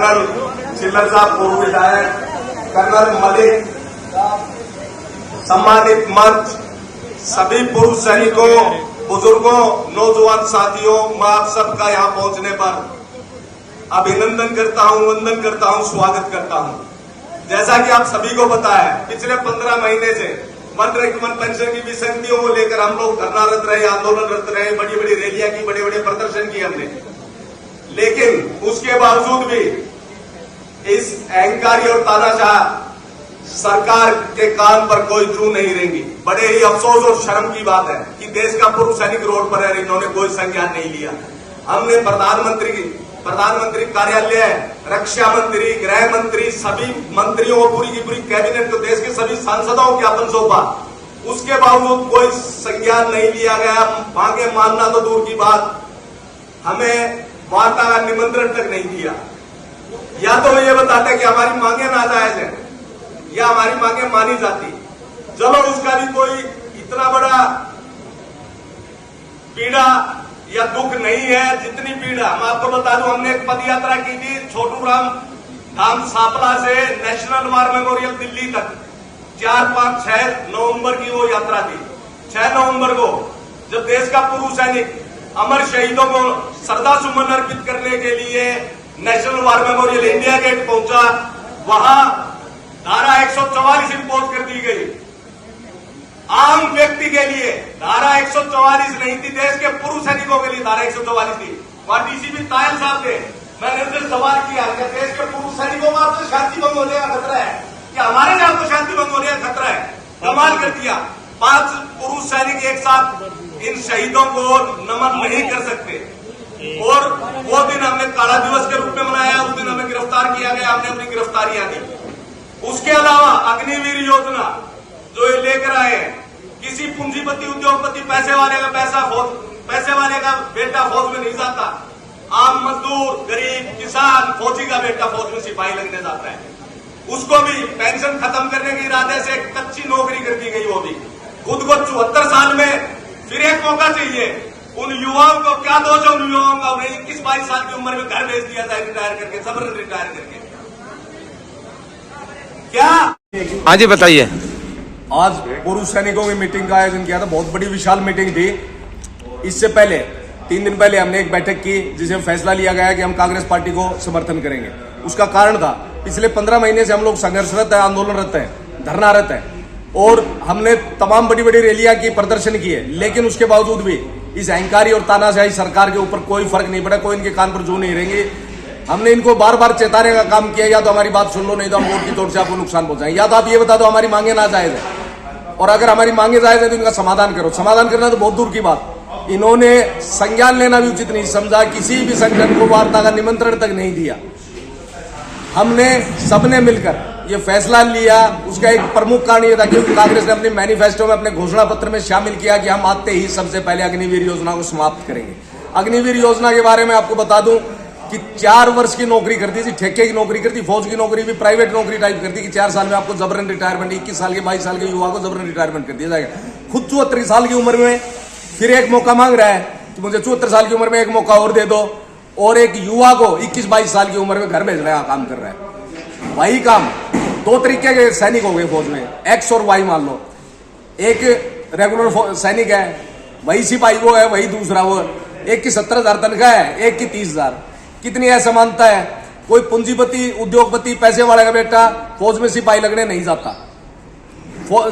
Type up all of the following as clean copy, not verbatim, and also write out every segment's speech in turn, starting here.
Colonel चिल्लर साहब, पूर्व विधायक कर्नल मलिक, सम्मानित मंच, सभी पुरुष सैनिकों, बुजुर्गों, नौजवान साथियों, मैं आप सबका यहां पहुंचने पर अभिनंदन करता हूं, वंदन करता हूं, स्वागत करता हूं। जैसा कि आप सभी को पता है, पिछले 15 महीने से वन रेकमेंड पेंशन की विसंगतियों को लेकर हम लोग धरनारत रहे, आंदोलनरत रहे, बड़ी बड़ी रैलियां की, बड़े बड़े प्रदर्शन किए हमने। लेकिन उसके बावजूद भी इस अहंकारी और तानाशाह सरकार के कान पर कोई जू नहीं रहेंगी। बड़े ही अफसोस और शर्म की बात है कि देश का पूर्व सैनिक रोड पर है, इन्होंने कोई संज्ञान नहीं लिया। हमने प्रधानमंत्री कार्यालय, रक्षा मंत्री, गृह मंत्री, सभी मंत्रियों को, पूरी की पूरी कैबिनेट को, देश के सभी सांसदों को ज्ञापन सौंपा, उसके बावजूद कोई संज्ञान नहीं लिया गया। मांगे मानना तो दूर की बात, हमें वार्ता का निमंत्रण तक नहीं दिया। या तो ये बताते कि हमारी मांगे नाजायज है या हमारी मांगे मानी जाती, चलो उसका भी कोई इतना बड़ा पीड़ा या दुख नहीं है जितनी पीड़ा। मैं आपको बता दूं, हमने एक पद यात्रा की थी छोटू राम धाम सापला से नेशनल वार मेमोरियल दिल्ली तक, 4, 5, 6 नवंबर की वो यात्रा थी। 6 नवंबर को जब देश का पूर्व सैनिक अमर शहीदों को श्रद्धा सुमन अर्पित करने के लिए National War Memorial India Gate पहुंचा, वहां धारा 144 इम्पोज कर दी गई। आम व्यक्ति के लिए धारा 144 नहीं थी, देश के पूर्व सैनिकों के लिए धारा 144 थी। वहां डीसीपी तायल साहब थे, मैंने उनसे सवाल किया कि देश के पूर्व सैनिकों में आपको शांति भंग होने का खतरा है कि हमारे लिए आपको शांति भंग होने का खतरा है? कमाल कर दिया। 5 पुरुष सैनिक एक साथ इन शहीदों को नमन नहीं कर सकते। और वो दिन हमने काला दिवस के रूप में मनाया, उस दिन हमें गिरफ्तार किया गया, हमने अपनी गिरफ्तारियां दी। उसके अलावा अग्निवीर योजना जो ये लेकर आए हैं, किसी पूंजीपति, उद्योगपति, पैसे वाले का बेटा फौज में नहीं जाता। आम मजदूर, गरीब, किसान, फौजी का बेटा फौज में सिपाही लगने जाता है। उसको भी पेंशन खत्म करने के इरादे से कच्ची नौकरी कर दी गई। वो भी खुद को 74 साल में फिर एक मौका चाहिए। उन युवाओं को क्या दोष है? उन युवाओं का उन्हें 21-22 साल की उम्र में घर भेज दिया जाए रिटायर करके, जबरन रिटायर करके। क्या? हाँ जी बताइए। आज पूर्व सैनिकों की मीटिंग का आयोजन किया था, बहुत बड़ी विशाल मीटिंग थी। इससे पहले 3 दिन पहले हमने एक बैठक की जिसमें फैसला लिया गया कि हम कांग्रेस पार्टी को समर्थन करेंगे। उसका कारण था, पिछले 15 महीने से हम लोग संघर्षरत है, आंदोलनरत है, धरनारत है, और हमने तमाम बड़ी बड़ी रैलियां की, प्रदर्शन किए, लेकिन उसके बावजूद भी इस अहंकारी और तानाशाही सरकार के ऊपर कोई फर्क नहीं पड़ा, कोई इनके कान पर जू नहीं रहेंगे। हमने इनको बार बार चेताने का काम किया, या तो हमारी बात सुन लो, नहीं तो हम वोट की तौर से आपको नुकसान पहुंचाएंगे, या तो आप ये बता दो हमारी मांगे नाजायज है, और अगर हमारी मांगे जायज है तो इनका समाधान करो। समाधान करना तो बहुत दूर की बात, इन्होंने संज्ञान लेना भी उचित नहीं समझा, किसी भी संगठन को वार्ता का निमंत्रण तक नहीं दिया। हमने सबने मिलकर ये फैसला लिया। उसका एक प्रमुख कारण यह था क्योंकि कांग्रेस ने अपने मैनिफेस्टो में, अपने घोषणा पत्र में शामिल किया कि हम आते ही सबसे पहले अग्निवीर योजना को समाप्त करेंगे। अग्निवीर योजना के बारे में आपको बता दूं कि 4 वर्ष की नौकरी करती थी, ठेके की नौकरी करती, फौज की नौकरी भी प्राइवेट नौकरी टाइप करती कि 4 साल में आपको जबरन रिटायरमेंट, 21 साल के 22 साल के युवा को जबरन रिटायरमेंट कर दिया जाएगा। खुद 74 साल की उम्र में फिर एक मौका मांग रहा है कि मुझे 74 साल की उम्र में एक मौका और दे दो, और एक युवा को 21-22 साल की उम्र में घर भेजने का काम कर रहा है। वही काम 2 तरीके के सैनिक हो गए फौज में, एक्स और वाई मान लो। एक रेगुलर सैनिक है, वही सिपाही वो है, वही दूसरा वो। एक की 17,000 तनख्वाह है, एक की 30,000। कितनी असमानता है। कोई पूंजीपति, उद्योगपति, पैसे वाले का बेटा फौज में सिपाही लगने नहीं जाता।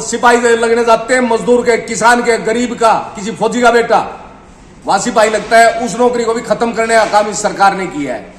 सिपाही लगने जाते हैं मजदूर के, किसान के, गरीब का, किसी फौजी का बेटा वहां सिपाही लगता है। उस नौकरी को भी खत्म करने का काम इस सरकार ने किया है।